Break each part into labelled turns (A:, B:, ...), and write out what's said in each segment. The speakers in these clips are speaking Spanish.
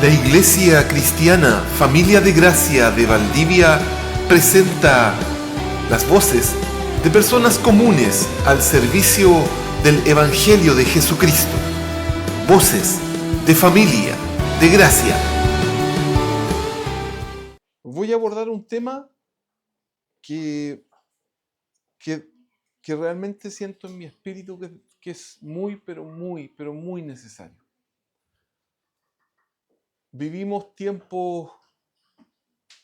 A: La Iglesia Cristiana Familia de Gracia de Valdivia presenta las voces de personas comunes al servicio del Evangelio de Jesucristo. Voces de familia de gracia.
B: Voy a abordar un tema que realmente siento en mi espíritu que es muy, pero muy necesario. Vivimos tiempos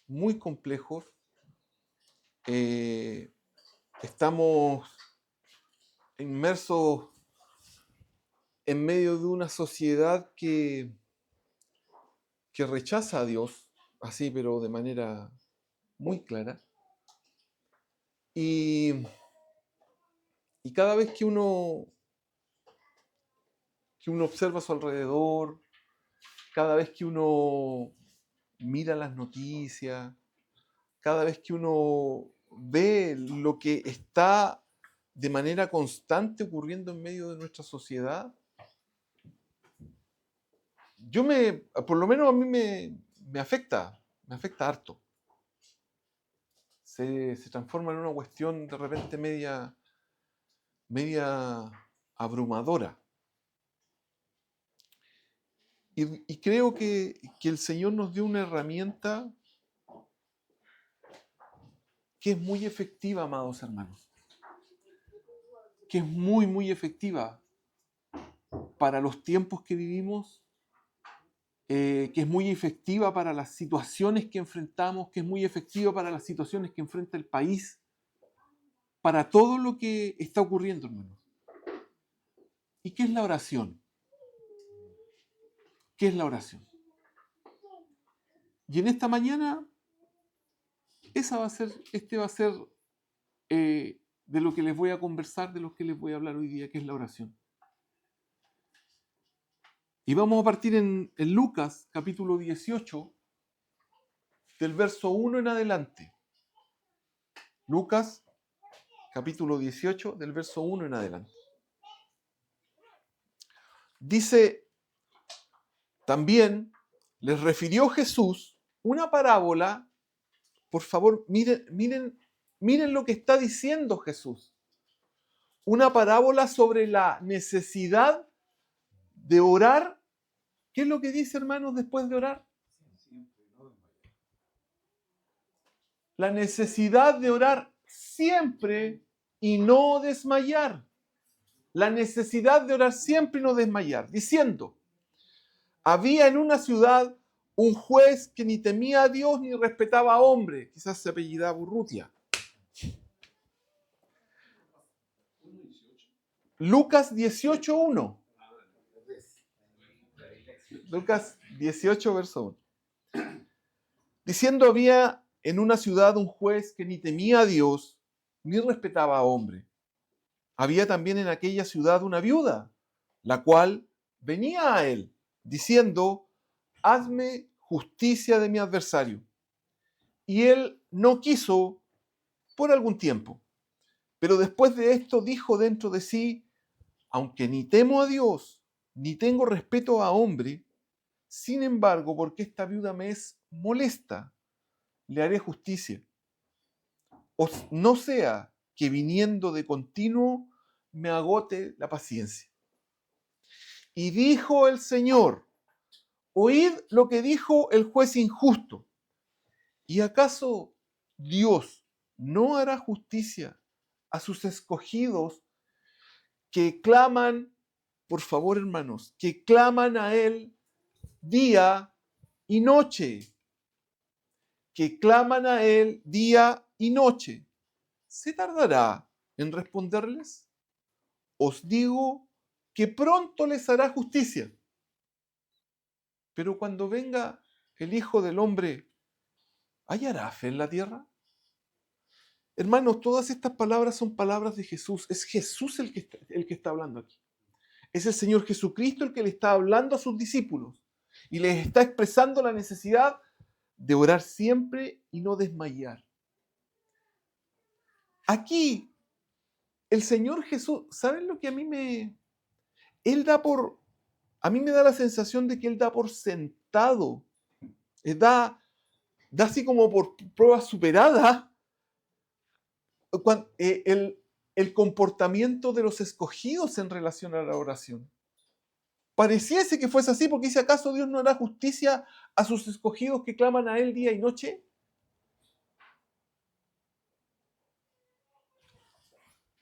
B: muy complejos. Estamos inmersos en medio de una sociedad que rechaza a Dios, así pero de manera muy clara. Y cada vez que uno observa a su alrededor, cada vez que uno mira las noticias, cada vez que uno ve lo que está de manera constante ocurriendo en medio de nuestra sociedad, por lo menos a mí me afecta harto. Se transforma en una cuestión de repente media abrumadora. Y creo que el Señor nos dio una herramienta que es muy efectiva, amados hermanos. Que es muy efectiva para los tiempos que vivimos, que es muy efectiva para las situaciones que enfrentamos, que es muy efectiva para las situaciones que enfrenta el país, para todo lo que está ocurriendo, hermanos. ¿Y qué es la oración? ¿Qué es la oración? Y en esta mañana, este va a ser de lo que les voy a conversar, de lo que les voy a hablar hoy día, que es la oración. Y vamos a partir en Lucas, capítulo 18, del verso 1 en adelante. Lucas, capítulo 18, del verso 1 en adelante. Dice, también les refirió Jesús una parábola. Por favor, miren lo que está diciendo Jesús. Una parábola sobre la necesidad de orar. ¿Qué es lo que dice, hermanos, después de orar? La necesidad de orar siempre y no desmayar. La necesidad de orar siempre y no desmayar. Diciendo, había en una ciudad un juez que ni temía a Dios ni respetaba a hombre. Quizás se apellidaba Urrutia. Lucas 18:1. Lucas 18, verso 1. Diciendo, había en una ciudad un juez que ni temía a Dios ni respetaba a hombre. Había también en aquella ciudad una viuda, la cual venía a él, diciendo, hazme justicia de mi adversario. Y él no quiso por algún tiempo. Pero después de esto dijo dentro de sí, aunque ni temo a Dios, ni tengo respeto a hombre, sin embargo, porque esta viuda me es molesta, le haré justicia. O no sea que viniendo de continuo me agote la paciencia. Y dijo el Señor, oíd lo que dijo el juez injusto. ¿Y acaso Dios no hará justicia a sus escogidos que claman, por favor, hermanos, que claman a Él día y noche? Que claman a Él día y noche. ¿Se tardará en responderles? Os digo que pronto les hará justicia. Pero cuando venga el Hijo del Hombre, ¿hallará fe en la tierra? Hermanos, todas estas palabras son palabras de Jesús. Es Jesús el que está hablando aquí. Es el Señor Jesucristo el que le está hablando a sus discípulos y les está expresando la necesidad de orar siempre y no desmayar. Aquí, el Señor Jesús, ¿saben lo que a mí me da la sensación de que Él da por resultado, da así como por prueba superada el comportamiento de los escogidos en relación a la oración. Pareciese que fuese así, porque dice, ¿acaso Dios no hará justicia a sus escogidos que claman a Él día y noche?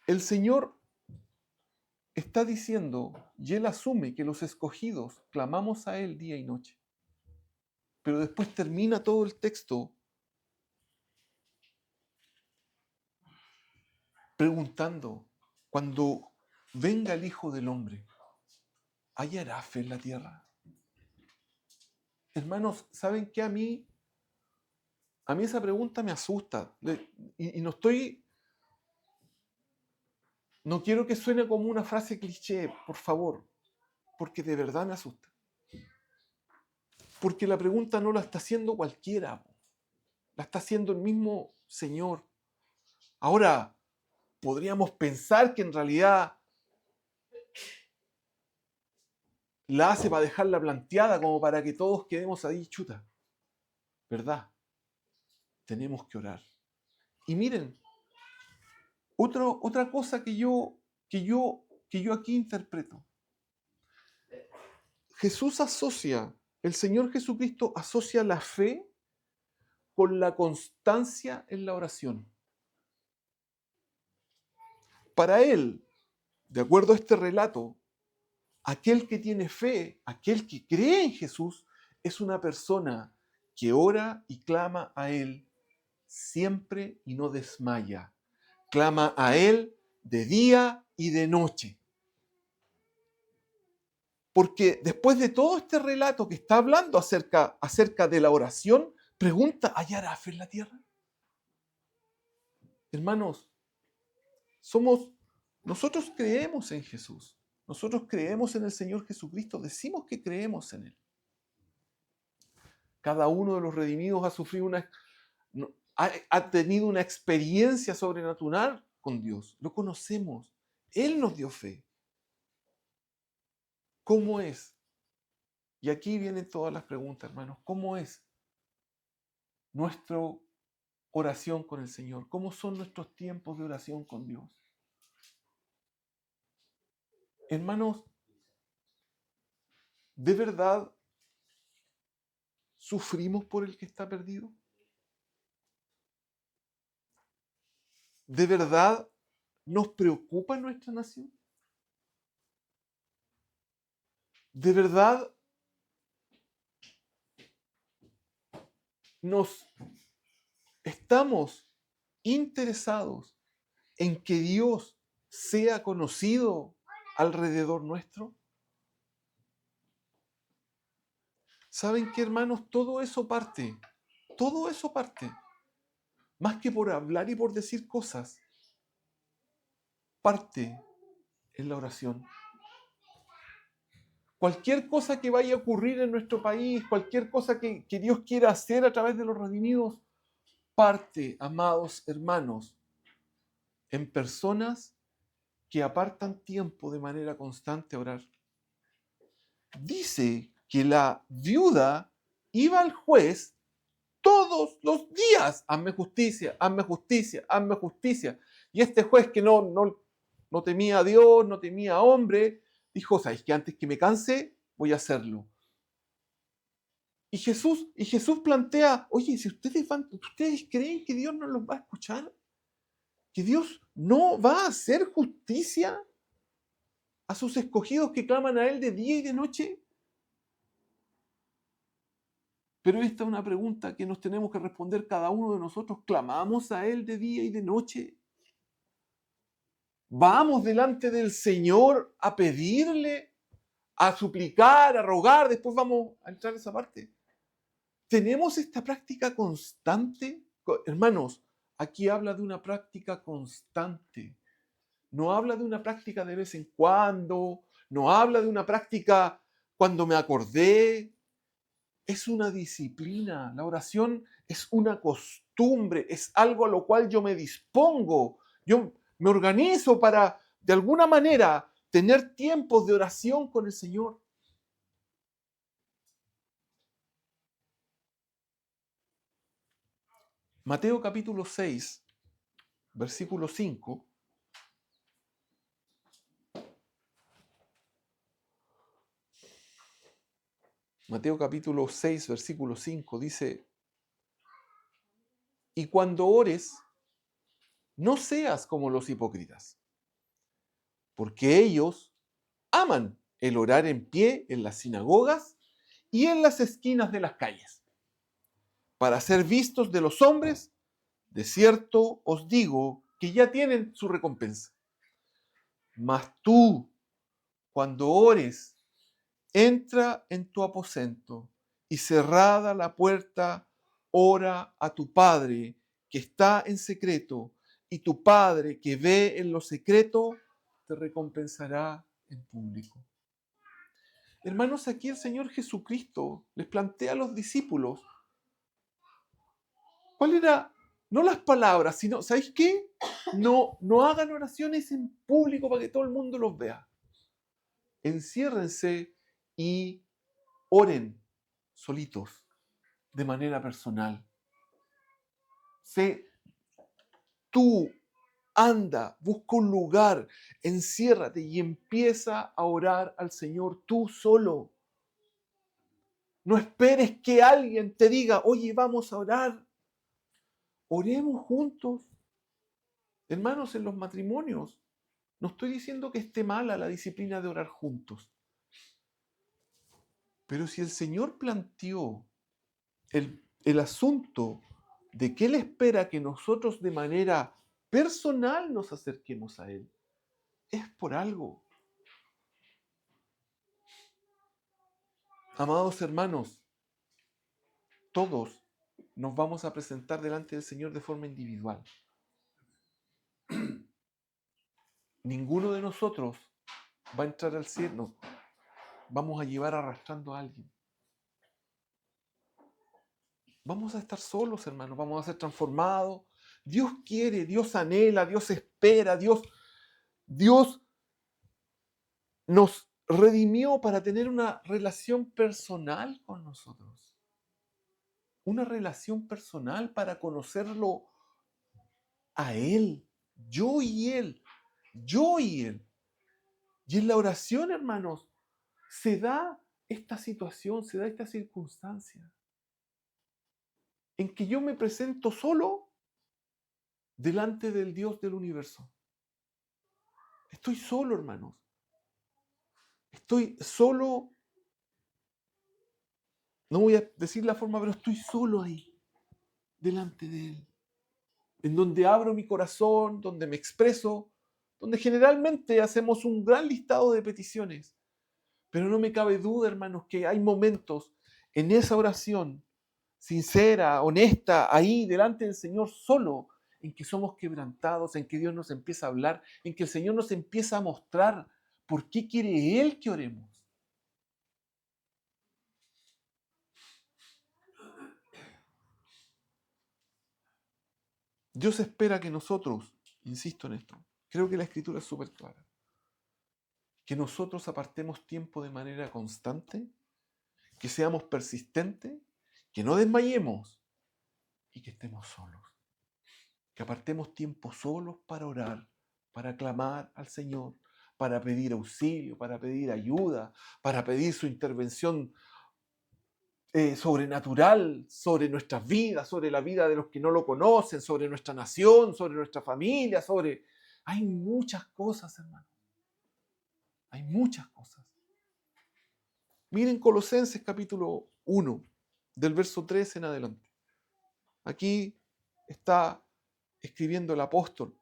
B: El Señor está diciendo, y Él asume que los escogidos clamamos a Él día y noche. Pero después termina todo el texto preguntando, cuando venga el Hijo del Hombre, ¿hallará fe en la tierra? Hermanos, ¿saben qué? A mí esa pregunta me asusta. Y no quiero que suene como una frase cliché, por favor, porque de verdad me asusta. Porque la pregunta no la está haciendo cualquiera, la está haciendo el mismo Señor. Ahora, podríamos pensar que en realidad la hace para dejarla planteada, como para que todos quedemos ahí chuta. ¿Verdad? Tenemos que orar. Y miren, otra cosa que yo aquí interpreto. El Señor Jesucristo asocia la fe con la constancia en la oración. Para Él, de acuerdo a este relato, aquel que tiene fe, aquel que cree en Jesús, es una persona que ora y clama a Él siempre y no desmaya. Clama a Él de día y de noche. Porque después de todo este relato que está hablando acerca de la oración, pregunta, ¿hallará fe en la tierra? Hermanos, nosotros creemos en Jesús. Nosotros creemos en el Señor Jesucristo. Decimos que creemos en Él. Cada uno de los redimidos ha tenido una experiencia sobrenatural con Dios. Lo conocemos. Él nos dio fe. ¿Cómo es? Y aquí vienen todas las preguntas, hermanos. ¿Cómo es nuestra oración con el Señor? ¿Cómo son nuestros tiempos de oración con Dios? Hermanos, ¿de verdad sufrimos por el que está perdido? ¿De verdad nos preocupa nuestra nación? ¿De verdad nos estamos interesados en que Dios sea conocido alrededor nuestro? ¿Saben qué, hermanos? Todo eso parte, más que por hablar y por decir cosas, parte en la oración. Cualquier cosa que vaya a ocurrir en nuestro país, cualquier cosa que Dios quiera hacer a través de los redimidos, parte, amados hermanos, en personas que apartan tiempo de manera constante a orar. Dice que la viuda iba al juez todos los días. Hazme justicia, hazme justicia, hazme justicia. Y este juez que no temía a Dios, no temía a hombre, dijo, ¿sabes qué? Antes que me canse, voy a hacerlo. Y Jesús plantea, oye, si ustedes creen que Dios no los va a escuchar, que Dios no va a hacer justicia a sus escogidos que claman a Él de día y de noche. Pero esta es una pregunta que nos tenemos que responder cada uno de nosotros. ¿Clamamos a Él de día y de noche? ¿Vamos delante del Señor a pedirle, a suplicar, a rogar? Después vamos a entrar en esa parte. ¿Tenemos esta práctica constante? Hermanos, aquí habla de una práctica constante. No habla de una práctica de vez en cuando. No habla de una práctica cuando me acordé. Es una disciplina. La oración es una costumbre. Es algo a lo cual yo me dispongo. Yo me organizo para, de alguna manera, tener tiempos de oración con el Señor. Mateo capítulo 6, versículo 5. Mateo capítulo 6, versículo 5 dice: y cuando ores, no seas como los hipócritas, porque ellos aman el orar en pie en las sinagogas y en las esquinas de las calles, para ser vistos de los hombres. De cierto os digo que ya tienen su recompensa. Mas tú, cuando ores, entra en tu aposento y cerrada la puerta, ora a tu Padre que está en secreto, y tu Padre que ve en lo secreto te recompensará en público. Hermanos, aquí el Señor Jesucristo les plantea a los discípulos cuál era, no las palabras, sino, ¿sabéis qué? No hagan oraciones en público para que todo el mundo los vea. Enciérrense y oren solitos, de manera personal. Tú anda, busca un lugar, enciérrate y empieza a orar al Señor tú solo. No esperes que alguien te diga, oye, vamos a orar. Oremos juntos. Hermanos, en los matrimonios, no estoy diciendo que esté mala la disciplina de orar juntos. Pero si el Señor planteó el asunto de que Él espera que nosotros de manera personal nos acerquemos a Él, es por algo. Amados hermanos, todos nos vamos a presentar delante del Señor de forma individual. Ninguno de nosotros va a entrar al cielo. Vamos a llevar arrastrando a alguien. Vamos a estar solos, hermanos. Vamos a ser transformados. Dios quiere, Dios anhela, Dios espera, Dios nos redimió para tener una relación personal con nosotros. Una relación personal para conocerlo a Él. Yo y Él. Yo y Él. Y en la oración, hermanos, se da esta situación, se da esta circunstancia en que yo me presento solo delante del Dios del universo. Estoy solo, hermanos. Estoy solo, no voy a decir la forma, pero estoy solo ahí, delante de Él. En donde abro mi corazón, donde me expreso, donde generalmente hacemos un gran listado de peticiones. Pero no me cabe duda, hermanos, que hay momentos en esa oración sincera, honesta, ahí delante del Señor solo, en que somos quebrantados, en que Dios nos empieza a hablar, en que el Señor nos empieza a mostrar por qué quiere Él que oremos. Dios espera que nosotros, insisto en esto, creo que la Escritura es súper clara, que nosotros apartemos tiempo de manera constante, que seamos persistentes, que no desmayemos y que estemos solos. Que apartemos tiempo solos para orar, para clamar al Señor, para pedir auxilio, para pedir ayuda, para pedir su intervención sobrenatural sobre nuestras vidas, sobre la vida de los que no lo conocen, sobre nuestra nación, sobre nuestra familia, sobre... Hay muchas cosas, hermano. Hay muchas cosas. Miren Colosenses capítulo 1, del verso 13 en adelante. Aquí está escribiendo el apóstol.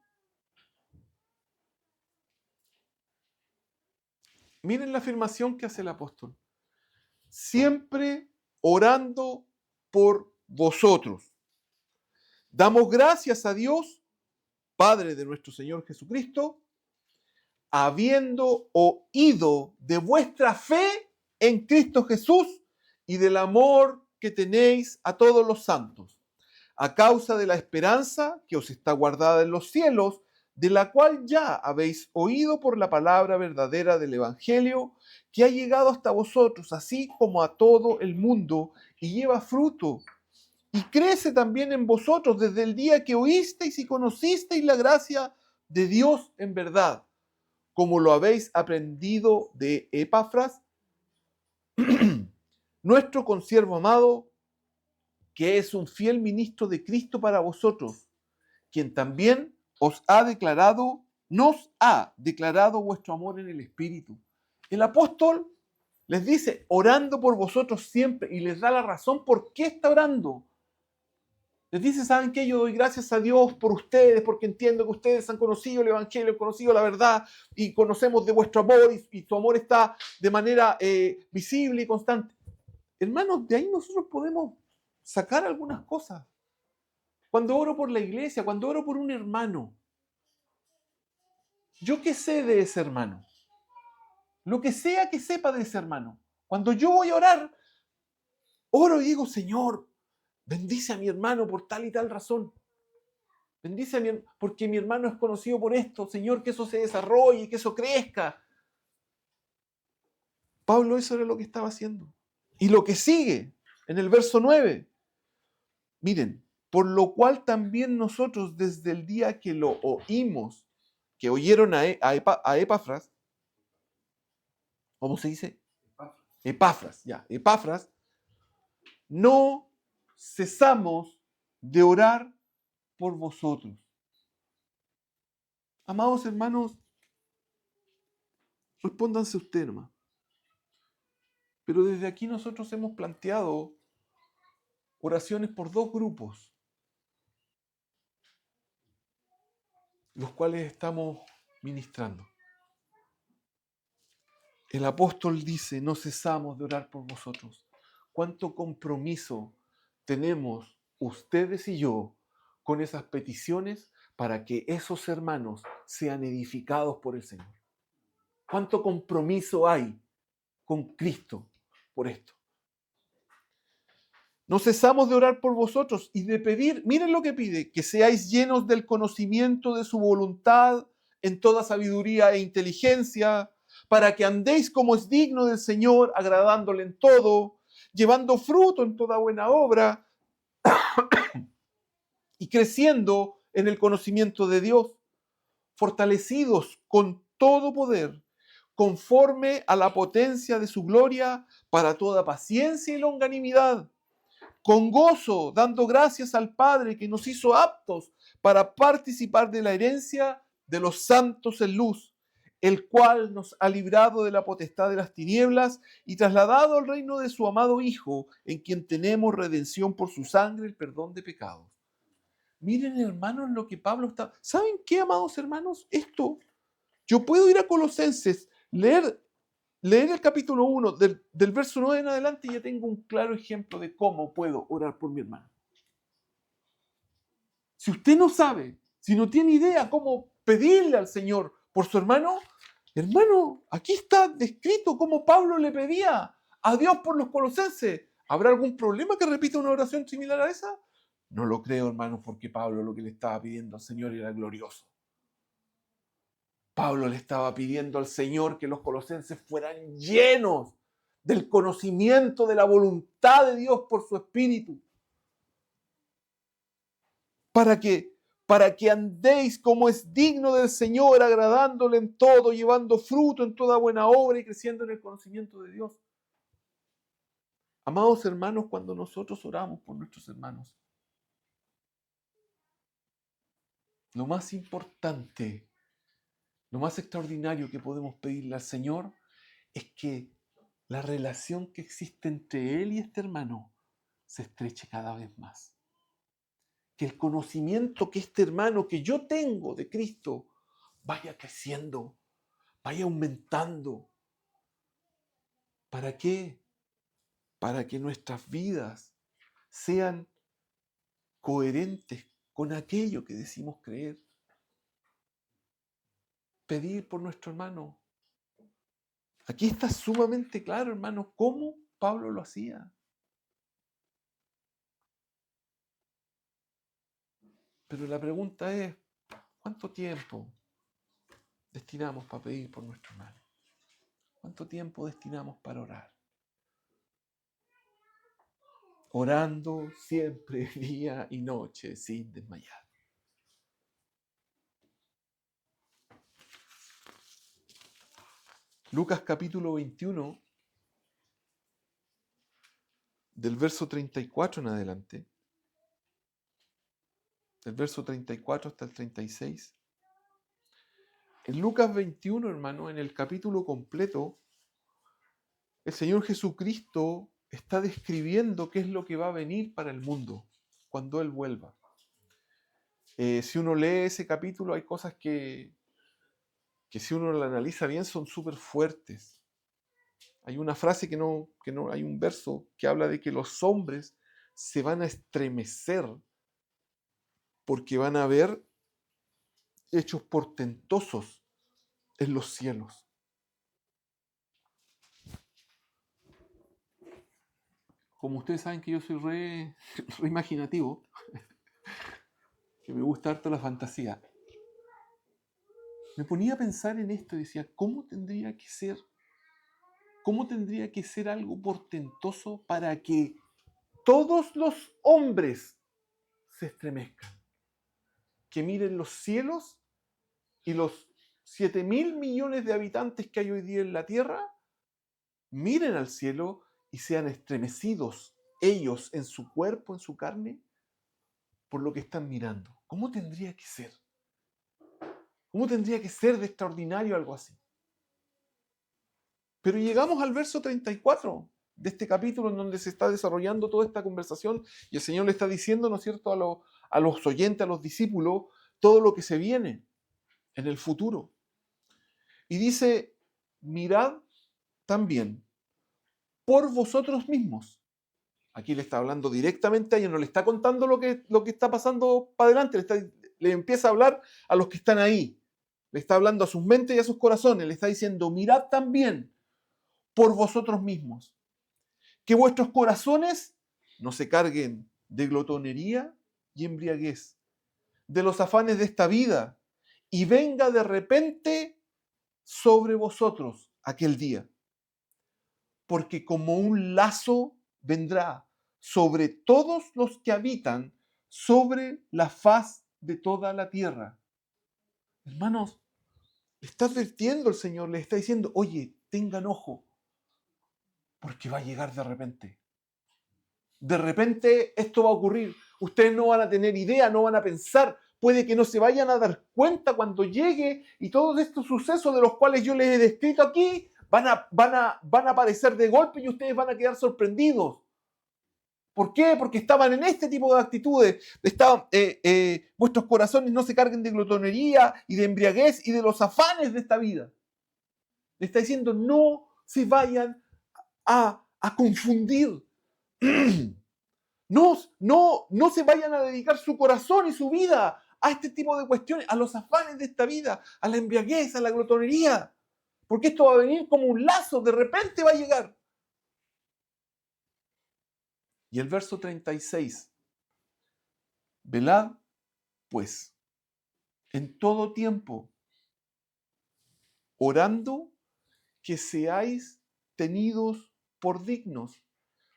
B: Miren la afirmación que hace el apóstol. Siempre orando por vosotros. Damos gracias a Dios, Padre de nuestro Señor Jesucristo, habiendo oído de vuestra fe en Cristo Jesús y del amor que tenéis a todos los santos, a causa de la esperanza que os está guardada en los cielos, de la cual ya habéis oído por la palabra verdadera del Evangelio, que ha llegado hasta vosotros, así como a todo el mundo, y lleva fruto, y crece también en vosotros desde el día que oísteis y conocisteis la gracia de Dios en verdad, como lo habéis aprendido de Epafras, nuestro consiervo amado, que es un fiel ministro de Cristo para vosotros, quien también nos ha declarado vuestro amor en el Espíritu. El apóstol les dice, orando por vosotros siempre, y les da la razón por qué está orando. Les dice, ¿saben qué? Yo doy gracias a Dios por ustedes, porque entiendo que ustedes han conocido el Evangelio, han conocido la verdad, y conocemos de vuestro amor, y tu amor está de manera visible y constante. Hermanos, de ahí nosotros podemos sacar algunas cosas. Cuando oro por la iglesia, cuando oro por un hermano, ¿yo qué sé de ese hermano? Lo que sea que sepa de ese hermano. Cuando yo voy a orar, oro y digo, Señor, bendice a mi hermano por tal y tal razón. Bendice a porque mi hermano es conocido por esto. Señor, que eso se desarrolle, que eso crezca. Pablo eso era lo que estaba haciendo. Y lo que sigue en el verso 9. Miren, por lo cual también nosotros desde el día que lo oímos, que oyeron a Epafras, ¿cómo se dice? Epafras, ya, Epafras, no cesamos de orar por vosotros. Amados hermanos, respóndanse ustedes nomás. Pero desde aquí nosotros hemos planteado oraciones por dos grupos, los cuales estamos ministrando. El apóstol dice, no cesamos de orar por vosotros. ¿Cuánto compromiso tenemos ustedes y yo con esas peticiones para que esos hermanos sean edificados por el Señor? ¿Cuánto compromiso hay con Cristo por esto? No cesamos de orar por vosotros y de pedir, miren lo que pide, que seáis llenos del conocimiento de su voluntad en toda sabiduría e inteligencia, para que andéis como es digno del Señor, agradándole en todo, llevando fruto en toda buena obra y creciendo en el conocimiento de Dios, fortalecidos con todo poder, conforme a la potencia de su gloria, para toda paciencia y longanimidad, con gozo, dando gracias al Padre que nos hizo aptos para participar de la herencia de los santos en luz, el cual nos ha librado de la potestad de las tinieblas y trasladado al reino de su amado Hijo, en quien tenemos redención por su sangre, el perdón de pecados. Miren, hermanos, lo que Pablo está... ¿Saben qué, amados hermanos? Esto, yo puedo ir a Colosenses, leer el capítulo 1 del verso 9 en adelante y ya tengo un claro ejemplo de cómo puedo orar por mi hermano. Si usted no sabe, si no tiene idea cómo pedirle al Señor por su hermano, hermano, aquí está descrito cómo Pablo le pedía a Dios por los colosenses. ¿Habrá algún problema que repita una oración similar a esa? No lo creo, hermano, porque Pablo lo que le estaba pidiendo al Señor era glorioso. Pablo le estaba pidiendo al Señor que los colosenses fueran llenos del conocimiento de la voluntad de Dios por su Espíritu. Para que andéis como es digno del Señor, agradándole en todo, llevando fruto en toda buena obra y creciendo en el conocimiento de Dios. Amados hermanos, cuando nosotros oramos por nuestros hermanos, lo más importante, lo más extraordinario que podemos pedirle al Señor es que la relación que existe entre Él y este hermano se estreche cada vez más. Que el conocimiento que este hermano que yo tengo de Cristo vaya creciendo, vaya aumentando. ¿Para qué? Para que nuestras vidas sean coherentes con aquello que decimos creer. Pedir por nuestro hermano. Aquí está sumamente claro, hermano, cómo Pablo lo hacía. Pero la pregunta es, ¿cuánto tiempo destinamos para pedir por nuestro hermano? ¿Cuánto tiempo destinamos para orar? orando siempre, día y noche, sin desmayar. Lucas capítulo 21, del verso 34 en adelante, del verso 34 hasta el 36. En Lucas 21, hermano, en el capítulo completo, el Señor Jesucristo está describiendo qué es lo que va a venir para el mundo cuando Él vuelva. Si uno lee ese capítulo, hay cosas que si uno la analiza bien son súper fuertes. Hay una frase hay un verso que habla de que los hombres se van a estremecer porque van a ver hechos portentosos en los cielos. Como ustedes saben que yo soy re imaginativo, que me gusta harto la fantasía, me ponía a pensar en esto y decía, ¿cómo tendría que ser algo portentoso para que todos los hombres se estremezcan? Que miren los cielos y los 7.000 millones de habitantes que hay hoy día en la Tierra, miren al cielo y sean estremecidos ellos en su cuerpo, en su carne, por lo que están mirando. ¿Cómo tendría que ser? ¿Cómo tendría que ser de extraordinario algo así? Pero llegamos al verso 34 de este capítulo en donde se está desarrollando toda esta conversación y el Señor le está diciendo, ¿no es cierto?, a los oyentes, a los discípulos, todo lo que se viene en el futuro. Y dice, mirad también por vosotros mismos. Aquí le está hablando directamente a ellos, no le está contando lo que está pasando para adelante, le empieza a hablar a los que están ahí. Le está hablando a sus mentes y a sus corazones, le está diciendo, mirad también por vosotros mismos, que vuestros corazones no se carguen de glotonería y embriaguez, de los afanes de esta vida, y venga de repente sobre vosotros aquel día, porque como un lazo vendrá sobre todos los que habitan sobre la faz de toda la tierra. Hermanos, le está advirtiendo el Señor, le está diciendo, oye, tengan ojo, porque va a llegar de repente. De repente esto va a ocurrir. Ustedes no van a tener idea, no van a pensar. Puede que no se vayan a dar cuenta cuando llegue y todos estos sucesos de los cuales yo les he descrito aquí van a aparecer de golpe y ustedes van a quedar sorprendidos. ¿Por qué? Porque estaban en este tipo de actitudes. Vuestros corazones no se carguen de glotonería y de embriaguez y de los afanes de esta vida. Le está diciendo, no se vayan a confundir. No se vayan a dedicar su corazón y su vida a este tipo de cuestiones, a los afanes de esta vida, a la embriaguez, a la glotonería. Porque esto va a venir como un lazo, de repente va a llegar. Y el verso 36. Velad, pues, en todo tiempo, orando que seáis tenidos por dignos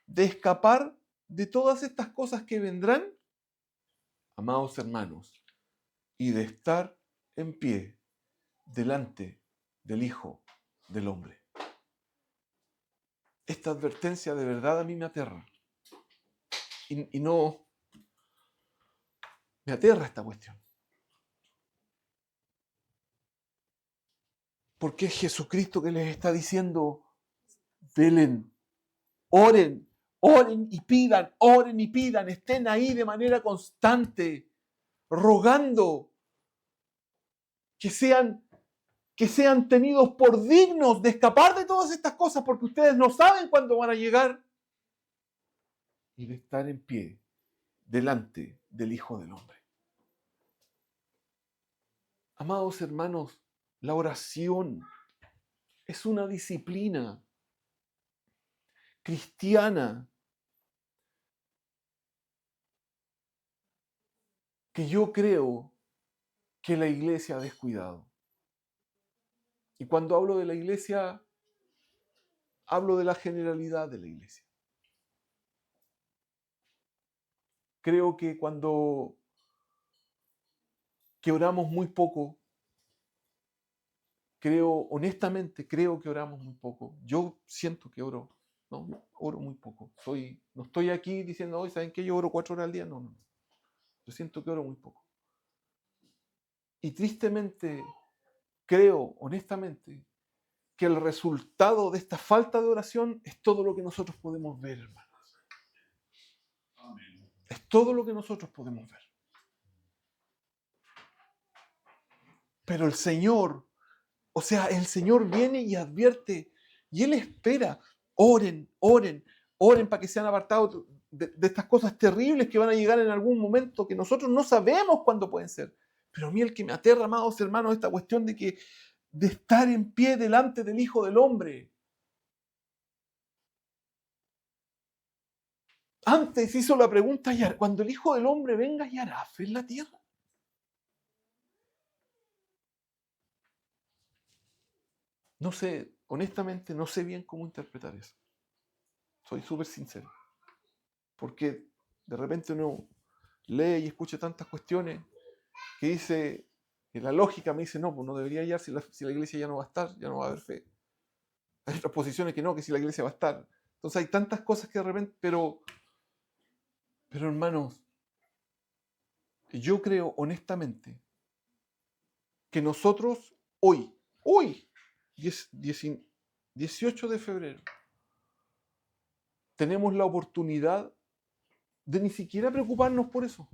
B: de escapar de todas estas cosas que vendrán, amados hermanos, y de estar en pie delante del Hijo del Hombre. Esta advertencia de verdad a mí me aterra. Y no me aterra esta cuestión. Porque es Jesucristo que les está diciendo, velen, oren y pidan, estén ahí de manera constante, rogando que sean tenidos por dignos de escapar de todas estas cosas, porque ustedes no saben cuándo van a llegar, y de estar en pie delante del Hijo del Hombre. Amados hermanos, la oración es una disciplina cristiana que yo creo que la iglesia ha descuidado. Y cuando hablo de la iglesia, hablo de la generalidad de la iglesia. Creo que que oramos muy poco, honestamente creo que oramos muy poco. Yo siento que oro, ¿no? Oro muy poco. No estoy aquí diciendo, hoy, ¿saben qué? Yo oro 4 horas al día. No, no. Yo siento que oro muy poco. Y tristemente, creo, honestamente, que el resultado de esta falta de oración es todo lo que nosotros podemos ver, hermanos. Es todo lo que nosotros podemos ver. Pero el Señor viene y advierte, y Él espera, oren, oren, oren para que sean apartados de estas cosas terribles que van a llegar en algún momento, que nosotros no sabemos cuándo pueden ser. Pero a mí el que me aterra, amados hermanos, esta cuestión de estar en pie delante del Hijo del Hombre. Antes hizo la pregunta, cuando el Hijo del Hombre venga, ¿y hará fe en la tierra? No sé, honestamente, no sé bien cómo interpretar eso. Soy súper sincero. Porque de repente uno lee y escucha tantas cuestiones que dice, que la lógica me dice, no, pues no debería hallar si la iglesia ya no va a estar, ya no va a haber fe. Hay otras posiciones que no, que si la iglesia va a estar. Entonces hay tantas cosas que de repente, pero hermanos, yo creo honestamente que nosotros hoy, 18 de febrero, tenemos la oportunidad de ni siquiera preocuparnos por eso.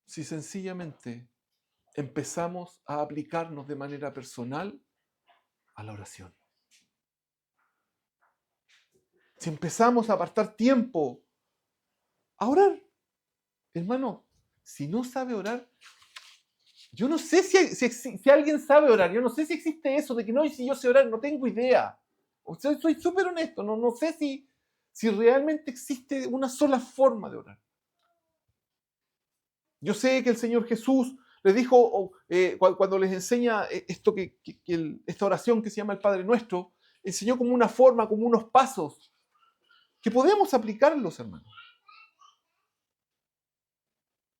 B: Si sencillamente empezamos a aplicarnos de manera personal a la oración. Si empezamos a apartar tiempo a orar, hermano, si no sabe orar, yo no sé si alguien sabe orar, yo no sé si existe eso de que no, y si yo sé orar, no tengo idea. O sea, soy súper honesto, no sé si realmente existe una sola forma de orar. Yo sé que el Señor Jesús les dijo, cuando les enseña esta oración que se llama el Padre Nuestro, enseñó como una forma, como unos pasos, que podemos aplicarlos, hermanos.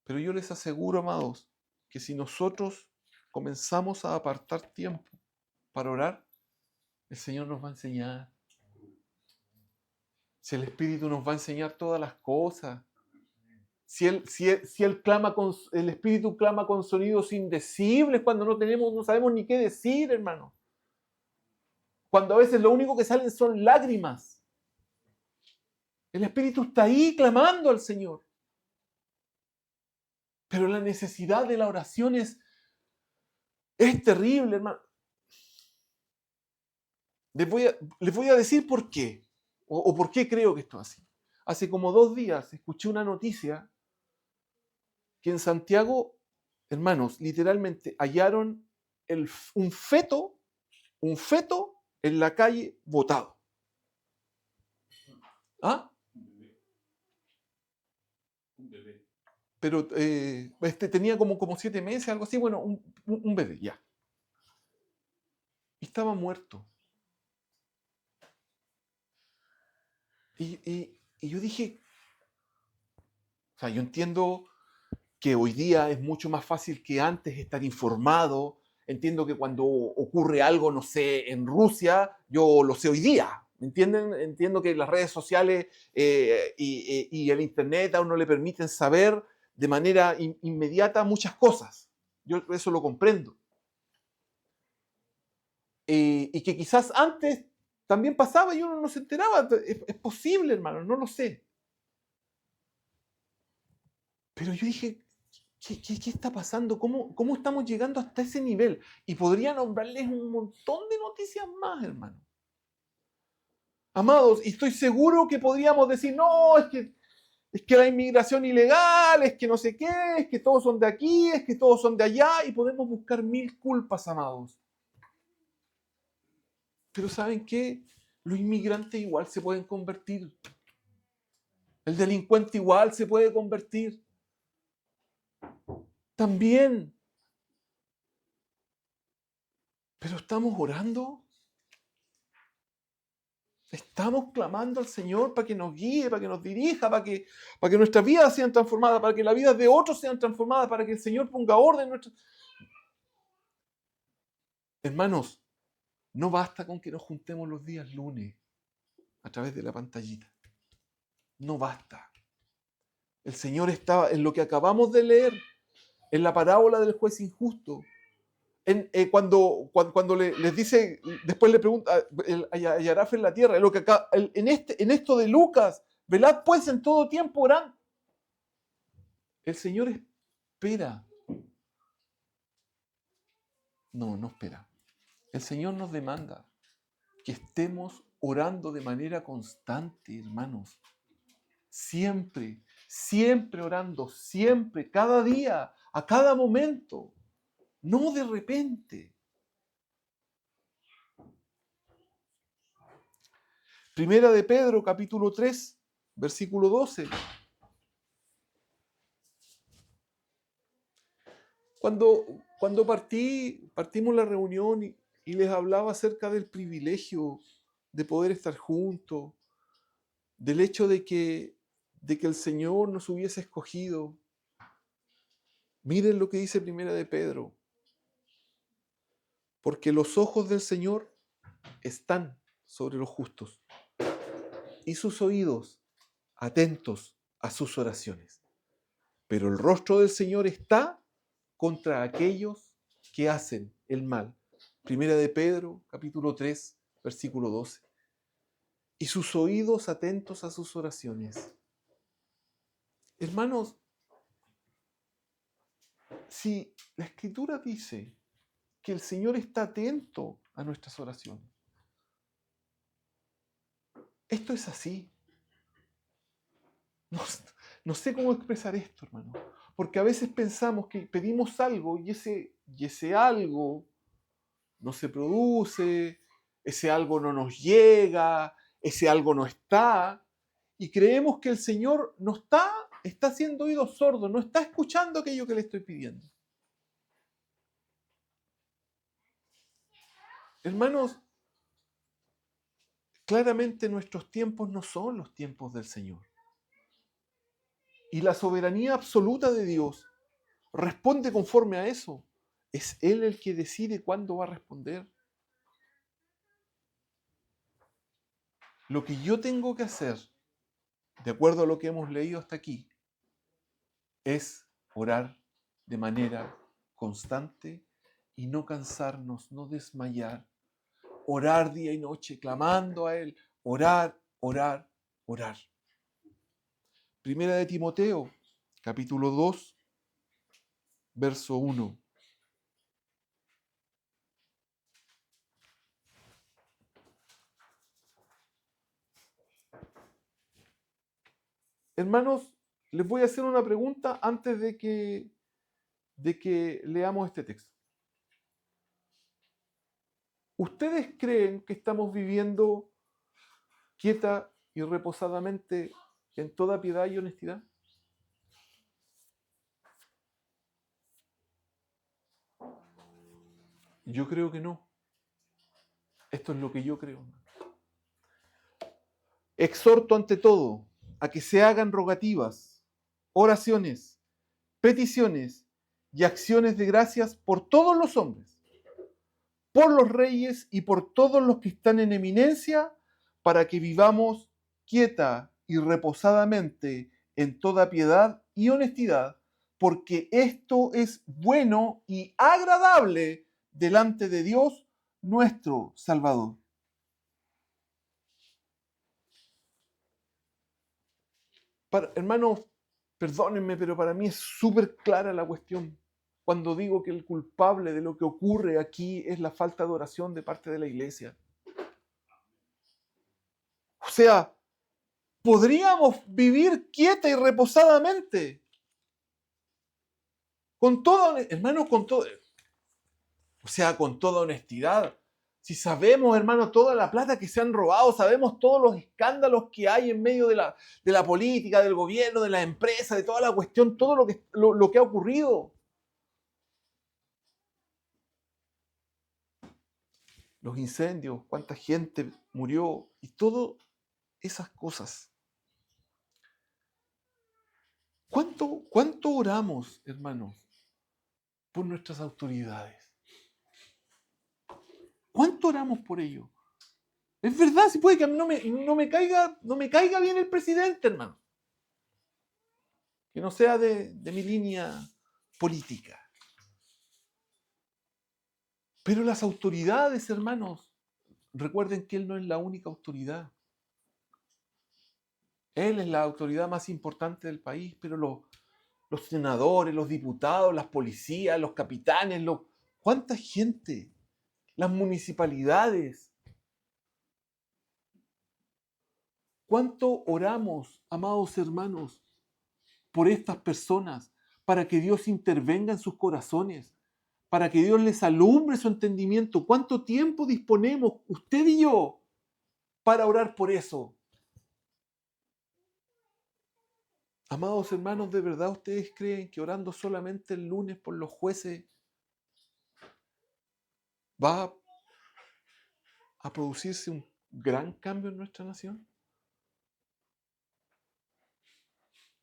B: Pero yo les aseguro, amados, que si nosotros comenzamos a apartar tiempo para orar, el Señor nos va a enseñar. Si el Espíritu nos va a enseñar todas las cosas. Si el Espíritu clama con sonidos indecibles cuando no sabemos ni qué decir, hermano. Cuando a veces lo único que salen son lágrimas. El Espíritu está ahí clamando al Señor. Pero la necesidad de la oración es terrible, hermano. Les voy a decir por qué, o por qué creo que esto es así. Hace como 2 días escuché una noticia que en Santiago, hermanos, literalmente hallaron un feto en la calle botado. ¿Ah? Un bebé. Pero tenía como 7 meses, algo así, bueno, un bebé, ya. Y estaba muerto. Y yo dije, o sea, yo entiendo que hoy día es mucho más fácil que antes estar informado. Entiendo que cuando ocurre algo, no sé, en Rusia, yo lo sé hoy día. ¿Me entienden? Entiendo que las redes sociales y el Internet a uno le permiten saber de manera inmediata muchas cosas. Yo eso lo comprendo. Y que quizás antes también pasaba y uno no se enteraba. Es posible, hermano, no lo sé. Pero yo dije, ¿qué está pasando? ¿Cómo estamos llegando hasta ese nivel? Y podría nombrarles un montón de noticias más, hermano. Amados, y estoy seguro que podríamos decir, no, es que la inmigración ilegal, es que no sé qué, es que todos son de aquí, es que todos son de allá, y podemos buscar 1000 culpas, amados. Pero ¿saben qué? Los inmigrantes igual se pueden convertir. El delincuente igual se puede convertir. También. Pero estamos orando. Estamos clamando al Señor para que nos guíe, para que nos dirija, para que nuestras vidas sean transformadas, para que las vidas de otros sean transformadas, para que el Señor ponga orden en nuestras... Hermanos, no basta con que nos juntemos los días lunes a través de la pantallita. No basta. El Señor estaba en lo que acabamos de leer, en la parábola del juez injusto. Cuando les dice, después le pregunta, hallará fe en la tierra, en esto de Lucas, velad pues en todo tiempo, orad. El Señor espera. No espera. El Señor nos demanda que estemos orando de manera constante, hermanos. Siempre, siempre orando, siempre, cada día, a cada momento. No de repente. Primera de Pedro, capítulo 3, versículo 12. Cuando partimos la reunión y les hablaba acerca del privilegio de poder estar juntos, del hecho de que el Señor nos hubiese escogido. Miren lo que dice Primera de Pedro. Porque los ojos del Señor están sobre los justos y sus oídos atentos a sus oraciones. Pero el rostro del Señor está contra aquellos que hacen el mal. Primera de Pedro, capítulo 3, versículo 12. Y sus oídos atentos a sus oraciones. Hermanos, si la Escritura dice que el Señor está atento a nuestras oraciones, esto es así. No sé cómo expresar esto, hermano. Porque a veces pensamos que pedimos algo y ese algo no se produce, ese algo no nos llega, ese algo no está. Y creemos que el Señor no está haciendo oídos sordos, no está escuchando aquello que le estoy pidiendo. Hermanos, claramente nuestros tiempos no son los tiempos del Señor. Y la soberanía absoluta de Dios responde conforme a eso. Es Él el que decide cuándo va a responder. Lo que yo tengo que hacer, de acuerdo a lo que hemos leído hasta aquí, es orar de manera constante y no cansarnos, no desmayar. Orar día y noche, clamando a Él. Orar, orar, orar. Primera de Timoteo, capítulo 2, verso 1. Hermanos, les voy a hacer una pregunta antes de que leamos este texto. ¿Ustedes creen que estamos viviendo quieta y reposadamente en toda piedad y honestidad? Yo creo que no. Esto es lo que yo creo. Exhorto ante todo a que se hagan rogativas, oraciones, peticiones y acciones de gracias por todos los hombres, por los reyes y por todos los que están en eminencia, para que vivamos quieta y reposadamente en toda piedad y honestidad, porque esto es bueno y agradable delante de Dios, nuestro Salvador. Hermanos, perdónenme, pero para mí es súper clara la cuestión cuando digo que el culpable de lo que ocurre aquí es la falta de oración de parte de la iglesia. O sea, podríamos vivir quieta y reposadamente. Con todo, hermanos, con todo. O sea, con toda honestidad. Si sabemos, hermanos, toda la plata que se han robado, sabemos todos los escándalos que hay en medio de la política, del gobierno, de la empresa, de toda la cuestión, todo lo que ha ocurrido. los incendios, cuánta gente murió y todas esas cosas. ¿Cuánto oramos, hermanos, por nuestras autoridades? ¿Cuánto oramos por ello? Es verdad, si puede que a mí no me caiga bien el presidente, hermano. Que no sea de mi línea política. Pero las autoridades, hermanos, recuerden que Él no es la única autoridad. Él es la autoridad más importante del país, pero los senadores, los diputados, las policías, los capitanes, ¿cuánta gente? Las municipalidades. ¿Cuánto oramos, amados hermanos, por estas personas para que Dios intervenga en sus corazones, para que Dios les alumbre su entendimiento? ¿Cuánto tiempo disponemos, usted y yo, para orar por eso? Amados hermanos, ¿de verdad ustedes creen que orando solamente el lunes por los jueces va a producirse un gran cambio en nuestra nación?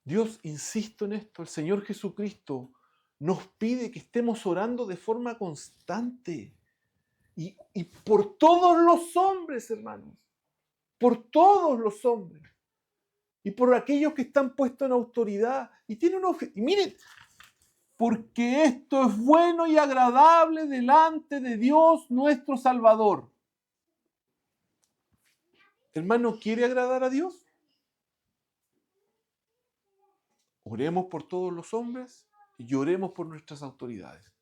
B: Dios, insisto en esto, el Señor Jesucristo nos pide que estemos orando de forma constante y por todos los hombres, hermanos, por todos los hombres y por aquellos que están puestos en autoridad y tienen y miren, porque esto es bueno y agradable delante de Dios nuestro Salvador. Hermano, ¿quiere agradar a Dios? Oremos por todos los hombres y oremos por nuestras autoridades.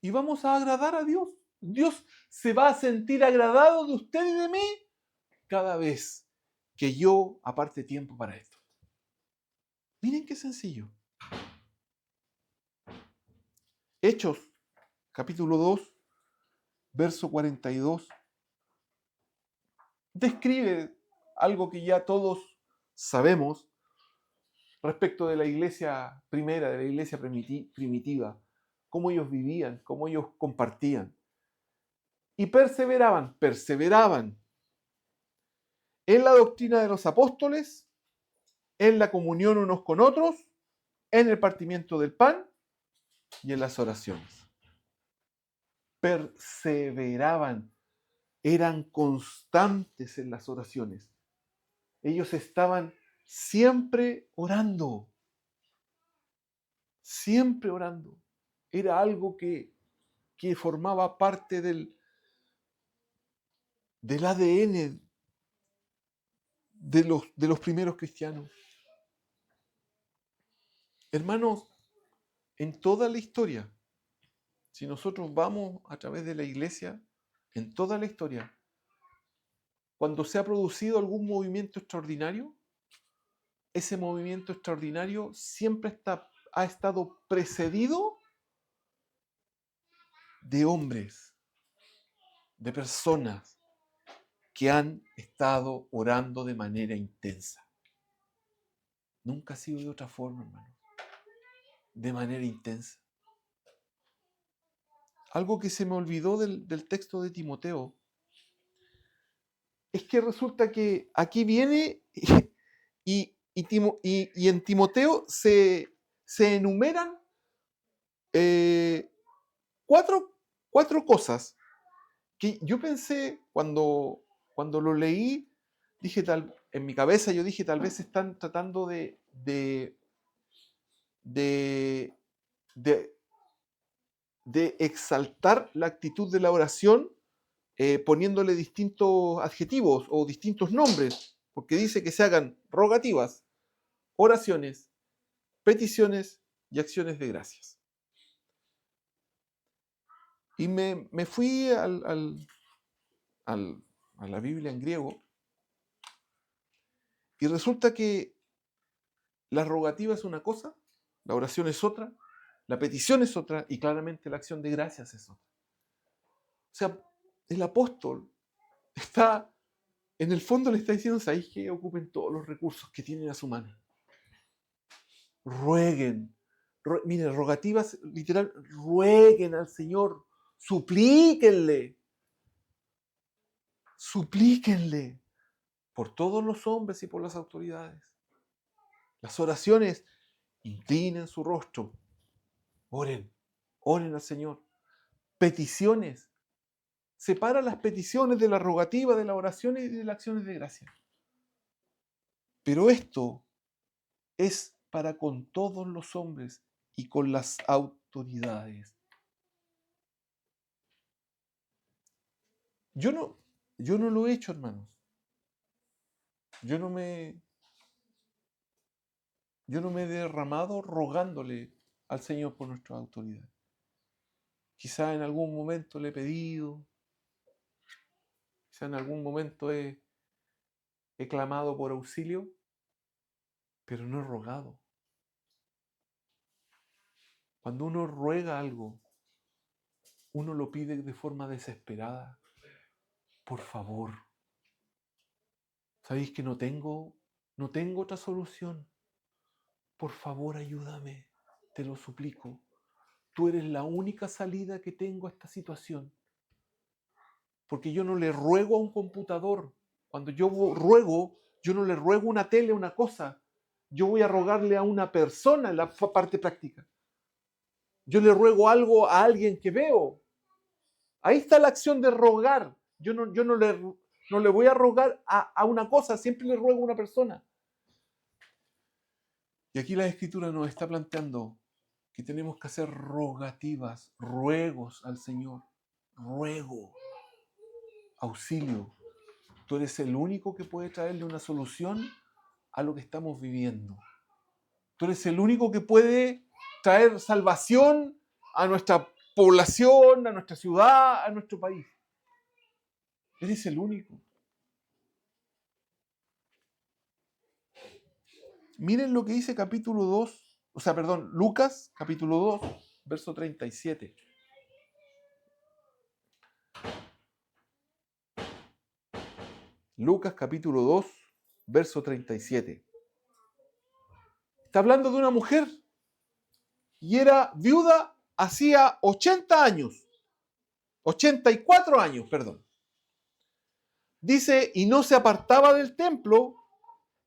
B: Y vamos a agradar a Dios. Dios se va a sentir agradado de usted y de mí cada vez que yo aparte tiempo para esto. Miren qué sencillo. Hechos, capítulo 2, verso 42, describe algo que ya todos sabemos respecto de la iglesia primera, de la iglesia primitiva, cómo ellos vivían, cómo ellos compartían. Y perseveraban en la doctrina de los apóstoles, en la comunión unos con otros, en el partimiento del pan y en las oraciones. Perseveraban, eran constantes en las oraciones. Ellos estaban siempre orando. Siempre orando. Era algo que formaba parte del ADN de los primeros cristianos. Hermanos, en toda la historia, si nosotros vamos a través de la iglesia, en toda la historia, cuando se ha producido algún movimiento extraordinario, ese movimiento extraordinario siempre ha estado precedido de hombres, de personas que han estado orando de manera intensa. Nunca ha sido de otra forma, hermano. De manera intensa. Algo que se me olvidó del texto de Timoteo es que resulta que aquí viene y en Timoteo se enumeran cuatro cosas que yo pensé cuando lo leí, en mi cabeza yo dije, tal vez están tratando de exaltar la actitud de la oración poniéndole distintos adjetivos o distintos nombres, porque dice que se hagan rogativas, oraciones, peticiones y acciones de gracias. Y me fui a la Biblia en griego y resulta que la rogativa es una cosa, la oración es otra, la petición es otra y claramente la acción de gracias es otra. O sea, el apóstol en el fondo le está diciendo, ¿sabéis que ocupen todos los recursos que tienen a su mano? Rueguen. Miren, rogativas, literal, rueguen al Señor, suplíquenle. Suplíquenle por todos los hombres y por las autoridades. Las oraciones, inclinen su rostro, oren al Señor. Peticiones, separa las peticiones de la rogativa, de las oraciones y de las acciones de gracia. Pero esto es para con todos los hombres y con las autoridades. Yo no lo he hecho, hermanos. Yo no me he derramado rogándole al Señor por nuestras autoridades. Quizá en algún momento le he pedido, quizá en algún momento he clamado por auxilio, pero no he rogado. Cuando uno ruega algo, uno lo pide de forma desesperada. Por favor. ¿Sabéis que no tengo otra solución? Por favor, ayúdame, te lo suplico. Tú eres la única salida que tengo a esta situación. Porque yo no le ruego a un computador. Cuando yo ruego, yo no le ruego una tele, una cosa. Yo voy a rogarle a una persona en la parte práctica. Yo le ruego algo a alguien que veo. Ahí está la acción de rogar. Yo no le voy a rogar a una cosa, siempre le ruego a una persona. Y aquí la Escritura nos está planteando que tenemos que hacer rogativas, ruegos al Señor. Ruego, auxilio. Tú eres el único que puede traerle una solución a lo que estamos viviendo. Tú eres el único que puede traer salvación a nuestra población, a nuestra ciudad, a nuestro país. Eres el único. Miren lo que dice Lucas, capítulo 2, verso 37. Lucas, capítulo 2, verso 37. Está hablando de una mujer y era viuda hacía 84 años, perdón. Dice, y no se apartaba del templo.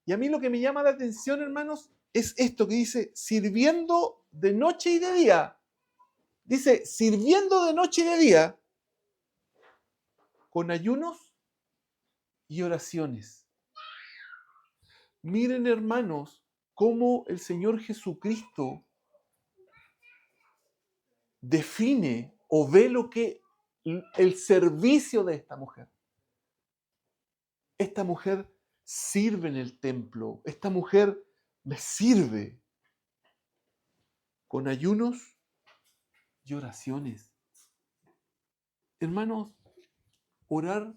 B: Y a mí lo que me llama la atención, hermanos, es esto que dice, sirviendo de noche y de día. Dice, sirviendo de noche y de día, con ayunos y oraciones. Miren, hermanos, cómo el Señor Jesucristo define o ve lo que el servicio de esta mujer. Esta mujer sirve en el templo. Esta mujer me sirve con ayunos y oraciones. Hermanos, orar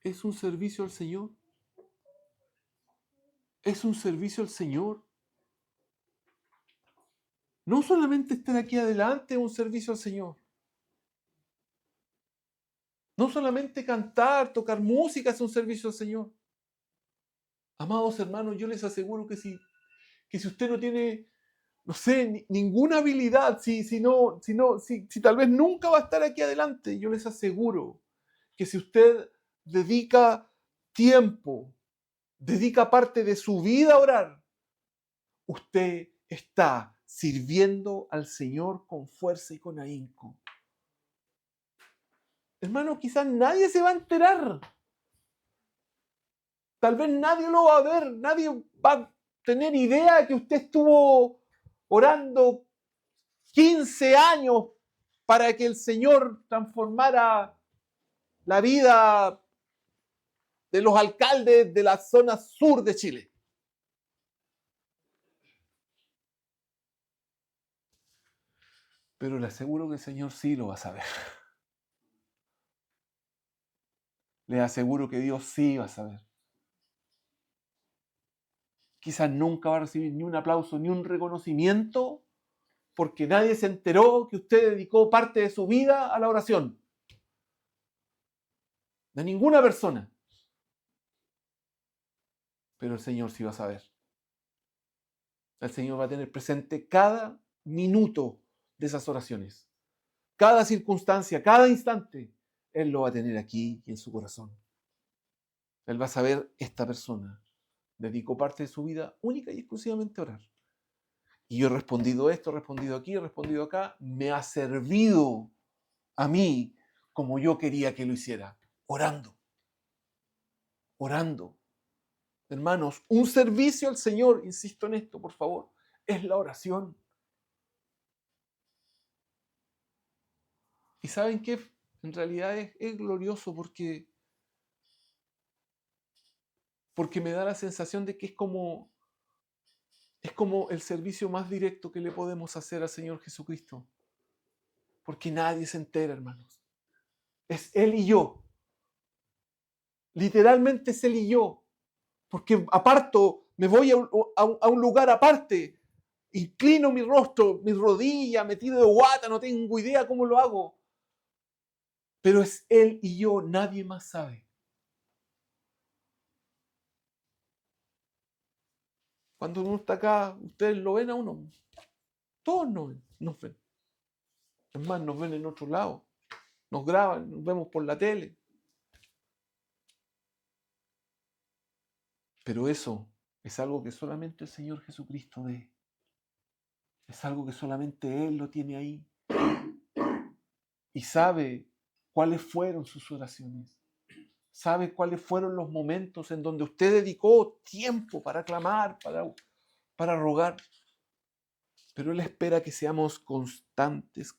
B: es un servicio al Señor. Es un servicio al Señor. No solamente estar aquí adelante es un servicio al Señor. No solamente cantar, tocar música es un servicio al Señor. Amados hermanos, yo les aseguro que si usted no tiene, no sé, ninguna habilidad, si tal vez nunca va a estar aquí adelante, yo les aseguro que si usted dedica tiempo, dedica parte de su vida a orar, usted está sirviendo al Señor con fuerza y con ahínco. Hermano, quizás nadie se va a enterar. Tal vez nadie lo va a ver, nadie va a tener idea de que usted estuvo orando 15 años para que el Señor transformara la vida de los alcaldes de la zona sur de Chile. Pero le aseguro que el Señor sí lo va a saber. Le aseguro que Dios sí va a saber. Quizás nunca va a recibir ni un aplauso, ni un reconocimiento, porque nadie se enteró que usted dedicó parte de su vida a la oración. De ninguna persona. Pero el Señor sí va a saber. El Señor va a tener presente cada minuto de esas oraciones. Cada circunstancia, cada instante, Él lo va a tener aquí y en su corazón. Él va a saber, esta persona dedicó parte de su vida única y exclusivamente a orar. Y yo he respondido esto, he respondido aquí, he respondido acá. Me ha servido a mí como yo quería que lo hiciera. Orando. Orando. Hermanos, un servicio al Señor, insisto en esto, por favor, es la oración. ¿Y saben qué? En realidad es glorioso porque me da la sensación de que es como el servicio más directo que le podemos hacer al Señor Jesucristo. Porque nadie se entera, hermanos. Es Él y yo. Literalmente es Él y yo. Porque aparto, me voy a un lugar aparte, inclino mi rostro, mi rodilla, metido de guata, no tengo idea cómo lo hago. Pero es Él y yo, nadie más sabe. Cuando uno está acá, ustedes lo ven a uno. Todos nos ven. Es más, nos ven en otro lado. Nos graban, nos vemos por la tele. Pero eso es algo que solamente el Señor Jesucristo ve. Es algo que solamente Él lo tiene ahí. Y sabe cuáles fueron sus oraciones. Sabe cuáles fueron los momentos en donde usted dedicó tiempo para clamar, para rogar. Pero Él espera que seamos constantes.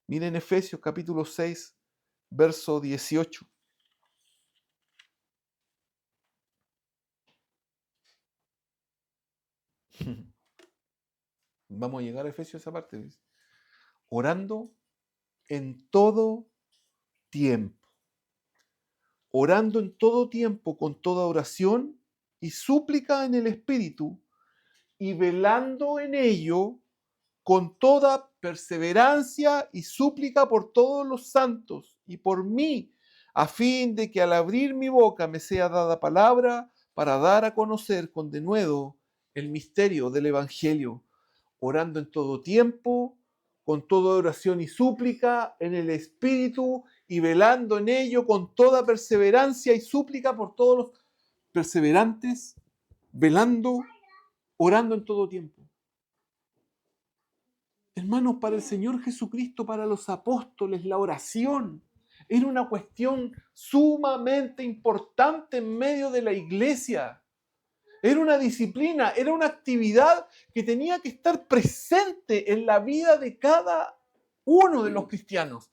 B: Miren Efesios capítulo 6, verso 18. Vamos a llegar a Efesios esa parte. ¿Ves? Orando en todo tiempo. Orando en todo tiempo con toda oración y súplica en el Espíritu y velando en ello con toda perseverancia y súplica por todos los santos y por mí, a fin de que al abrir mi boca me sea dada palabra para dar a conocer con denuedo el misterio del Evangelio, orando en todo tiempo, con toda oración y súplica en el Espíritu y velando en ello con toda perseverancia y súplica por todos los perseverantes, velando, orando en todo tiempo. Hermanos, para el Señor Jesucristo, para los apóstoles, la oración era una cuestión sumamente importante en medio de la iglesia. Era una disciplina, era una actividad que tenía que estar presente en la vida de cada uno de los cristianos.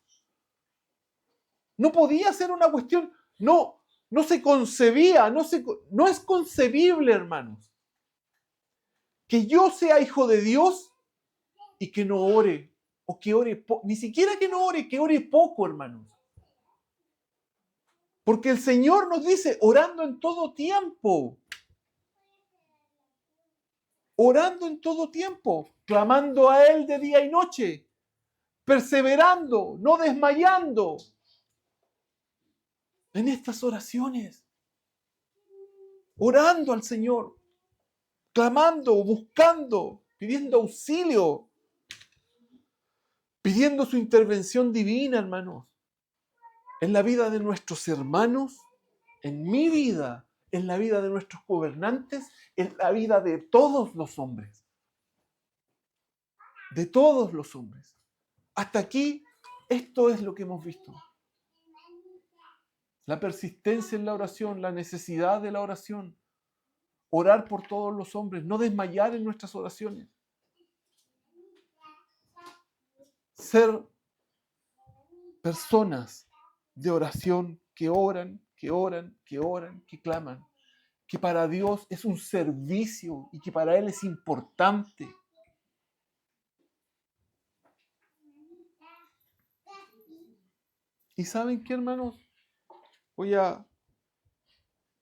B: No podía ser una cuestión, no se concebía, no es concebible, hermanos, que yo sea hijo de Dios y que no ore, o que ore ni siquiera que no ore, que ore poco, hermanos. Porque el Señor nos dice, orando en todo tiempo. Orando en todo tiempo, clamando a Él de día y noche, perseverando, no desmayando en estas oraciones. Orando al Señor, clamando, buscando, pidiendo auxilio, pidiendo su intervención divina, hermanos, en la vida de nuestros hermanos, en mi vida, en la vida de nuestros gobernantes, en la vida de todos los hombres. De todos los hombres. Hasta aquí, esto es lo que hemos visto. La persistencia en la oración, la necesidad de la oración. Orar por todos los hombres, no desmayar en nuestras oraciones. Ser personas de oración que oran, que claman, que para Dios es un servicio y que para Él es importante. ¿Y saben qué, hermanos? Voy a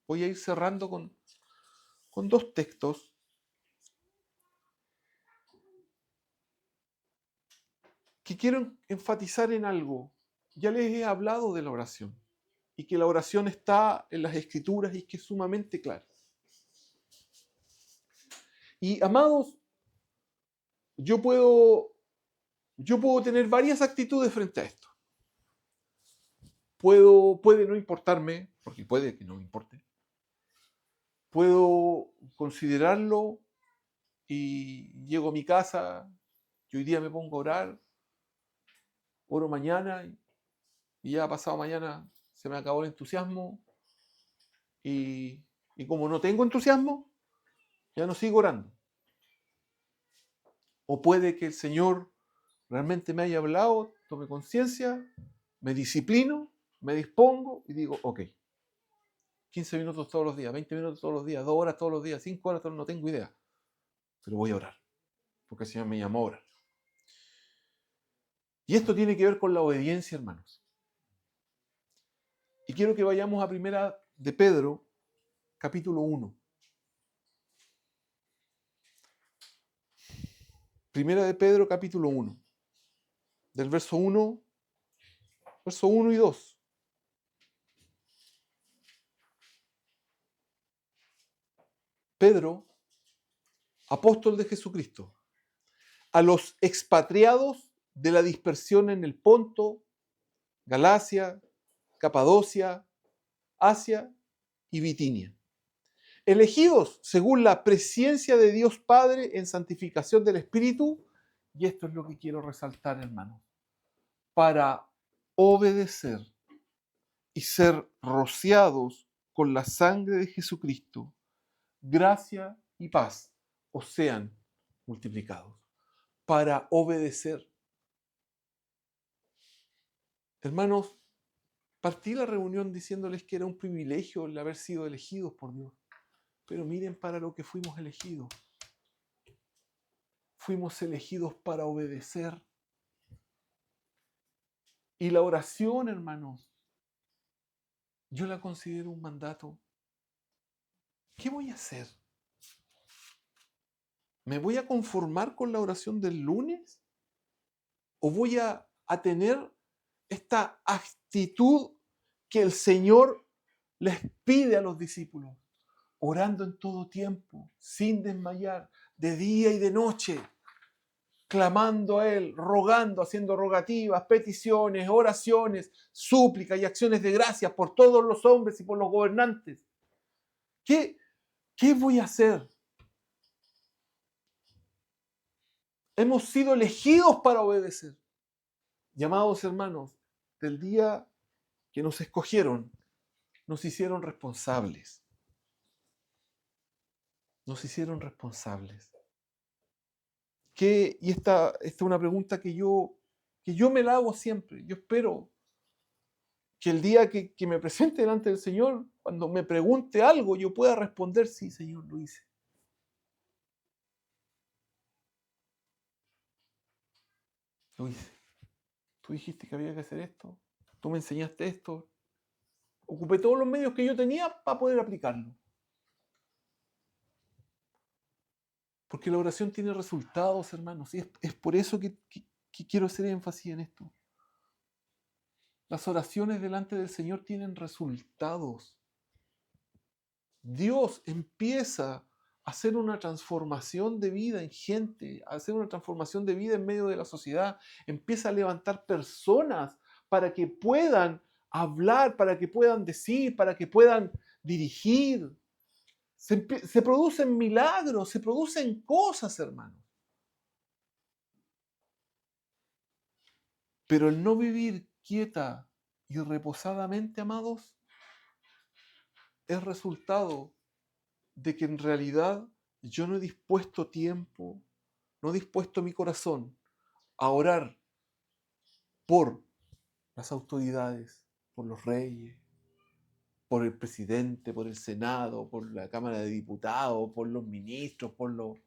B: ir cerrando con dos textos que quiero enfatizar en algo. Ya les he hablado de la oración y que la oración está en las Escrituras y que es sumamente clara. Y amados, yo puedo tener varias actitudes frente a esto. puede no importarme, porque puede que no me importe. Puedo considerarlo y llego a mi casa y hoy día me pongo a orar, oro mañana y ya pasado mañana se me acabó el entusiasmo y como no tengo entusiasmo, ya no sigo orando. O puede que el Señor realmente me haya hablado, tome conciencia, me disciplino, me dispongo y digo, ok, 15 minutos todos los días, 20 minutos todos los días, 2 horas todos los días, 5 horas, no tengo idea. Pero voy a orar, porque el Señor me llamó a orar. Y esto tiene que ver con la obediencia, hermanos. Y quiero que vayamos a Primera de Pedro, capítulo 1. Primera de Pedro, capítulo 1. Del verso 1 y 2. Pedro, apóstol de Jesucristo, a los expatriados de la dispersión en el Ponto, Galacia, Capadocia, Asia y Bitinia, elegidos según la presciencia de Dios Padre en santificación del Espíritu, y esto es lo que quiero resaltar, hermanos, para obedecer y ser rociados con la sangre de Jesucristo, gracia y paz os sean multiplicados. Para obedecer. Hermanos, partí la reunión diciéndoles que era un privilegio el haber sido elegidos por Dios. Pero miren para lo que fuimos elegidos. Fuimos elegidos para obedecer. Y la oración, hermanos, yo la considero un mandato. ¿Qué voy a hacer? ¿Me voy a conformar con la oración del lunes? ¿O voy a tener esta actitud que el Señor les pide a los discípulos? Orando en todo tiempo, sin desmayar, de día y de noche, clamando a Él, rogando, haciendo rogativas, peticiones, oraciones, súplicas y acciones de gracias por todos los hombres y por los gobernantes. ¿Qué voy a hacer? Hemos sido elegidos para obedecer. Llamados hermanos, del día que nos escogieron, nos hicieron responsables. Nos hicieron responsables. Y esta es una pregunta que yo me la hago siempre. Yo espero que el día que me presente delante del Señor, cuando me pregunte algo, yo pueda responder, sí, Señor, lo hice. Lo hice. Tú dijiste que había que hacer esto. Tú me enseñaste esto. Ocupé todos los medios que yo tenía para poder aplicarlo. Porque la oración tiene resultados, hermanos. Y es por eso que quiero hacer énfasis en esto. Las oraciones delante del Señor tienen resultados. Dios empieza a hacer una transformación de vida en gente, a hacer una transformación de vida en medio de la sociedad. Empieza a levantar personas para que puedan hablar, para que puedan decir, para que puedan dirigir. Se producen milagros, se producen cosas, hermanos. Pero el no vivir quieta y reposadamente, amados, es resultado de que en realidad yo no he dispuesto tiempo, no he dispuesto mi corazón a orar por las autoridades, por los reyes, por el presidente, por el Senado, por la Cámara de Diputados, por los ministros, por los...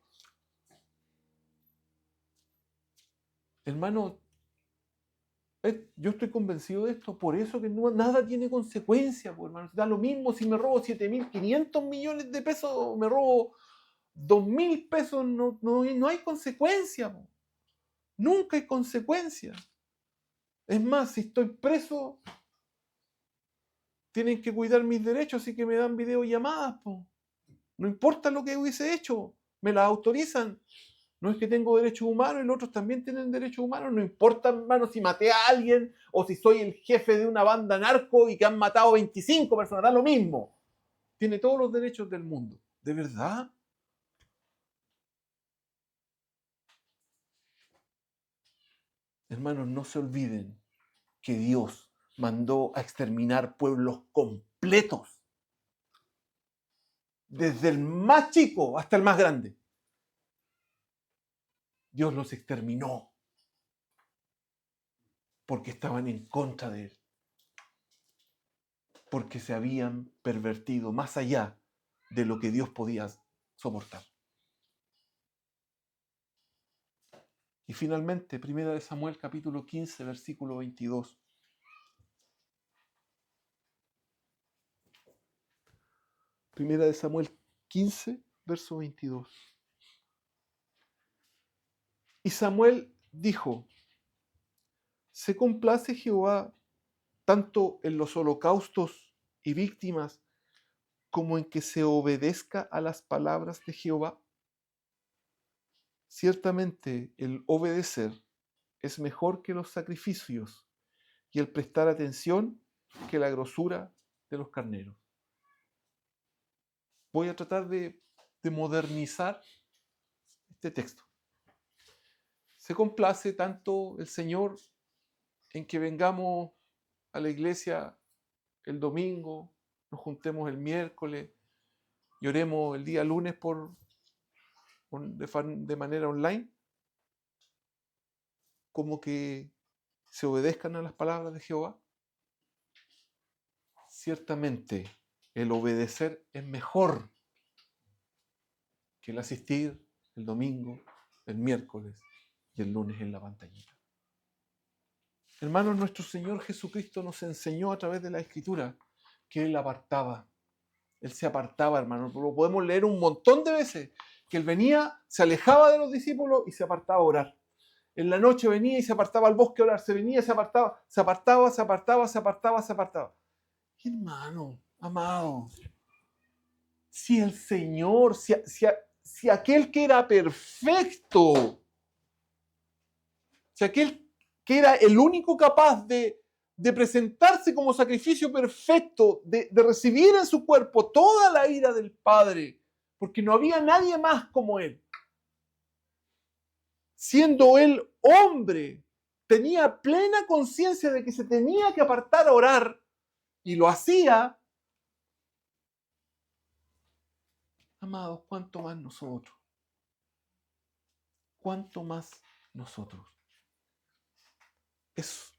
B: Hermano, yo estoy convencido de esto, por eso que nada tiene consecuencia, pues, hermano. Da lo mismo si me robo 7.500 millones de pesos o me robo 2.000 pesos, no hay consecuencia. Pues. Nunca hay consecuencia. Es más, si estoy preso, tienen que cuidar mis derechos, así que me dan videollamadas. Pues. No importa lo que hubiese hecho, me las autorizan. No es que tengo derechos humanos y los otros también tienen derechos humanos. No importa, hermano, si maté a alguien o si soy el jefe de una banda narco y que han matado 25 personas. Da lo mismo. Tiene todos los derechos del mundo. ¿De verdad? Hermanos, no se olviden que Dios mandó a exterminar pueblos completos. Desde el más chico hasta el más grande. Dios los exterminó porque estaban en contra de Él. Porque se habían pervertido más allá de lo que Dios podía soportar. Y finalmente, 1 Samuel capítulo 15, versículo 22. Primera de Samuel 15, verso 22. Y Samuel dijo: ¿se complace Jehová tanto en los holocaustos y víctimas como en que se obedezca a las palabras de Jehová? Ciertamente el obedecer es mejor que los sacrificios y el prestar atención que la grosura de los carneros. Voy a tratar de modernizar este texto. Se complace tanto el Señor en que vengamos a la iglesia el domingo, nos juntemos el miércoles y oremos el día lunes de manera online, como que se obedezcan a las palabras de Jehová. Ciertamente el obedecer es mejor que el asistir el domingo, el miércoles y el lunes en la pantallita. Hermanos, nuestro Señor Jesucristo nos enseñó a través de la Escritura que Él apartaba. Él se apartaba, hermanos. Lo podemos leer un montón de veces. Que Él venía, se alejaba de los discípulos y se apartaba a orar. En la noche venía y se apartaba al bosque a orar. Se venía y se apartaba, se apartaba, se apartaba, se apartaba, se apartaba. Hermano, amado, si el Señor, si aquel que era perfecto, si aquel que era el único capaz de presentarse como sacrificio perfecto, de recibir en su cuerpo toda la ira del Padre, porque no había nadie más como Él. Siendo Él hombre, tenía plena conciencia de que se tenía que apartar a orar, y lo hacía. Amados, ¿cuánto más nosotros? ¿Cuánto más nosotros? Es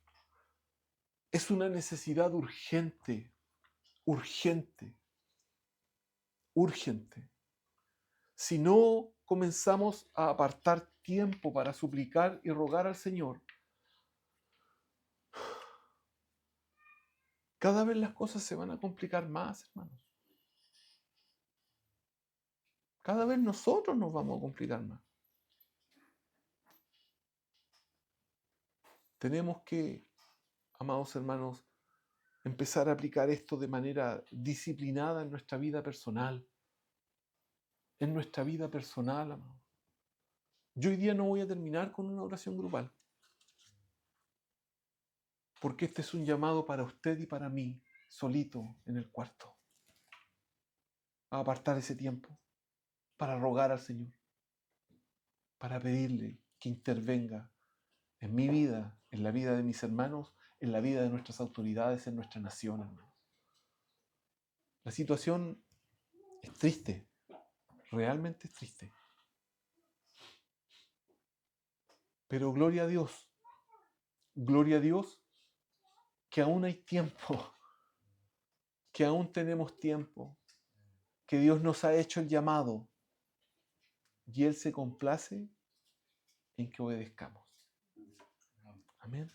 B: una necesidad urgente. Si no comenzamos a apartar tiempo para suplicar y rogar al Señor, cada vez las cosas se van a complicar más, hermanos. Cada vez nosotros nos vamos a complicar más. Tenemos que, amados hermanos, empezar a aplicar esto de manera disciplinada en nuestra vida personal. En nuestra vida personal, amados. Yo hoy día no voy a terminar con una oración grupal. Porque este es un llamado para usted y para mí, solito en el cuarto. A apartar ese tiempo para rogar al Señor. Para pedirle que intervenga en mi vida, en la vida de mis hermanos, en la vida de nuestras autoridades, en nuestra nación, hermanos. La situación es triste, realmente es triste. Pero gloria a Dios que aún hay tiempo, que aún tenemos tiempo, que Dios nos ha hecho el llamado y Él se complace en que obedezcamos. Amén.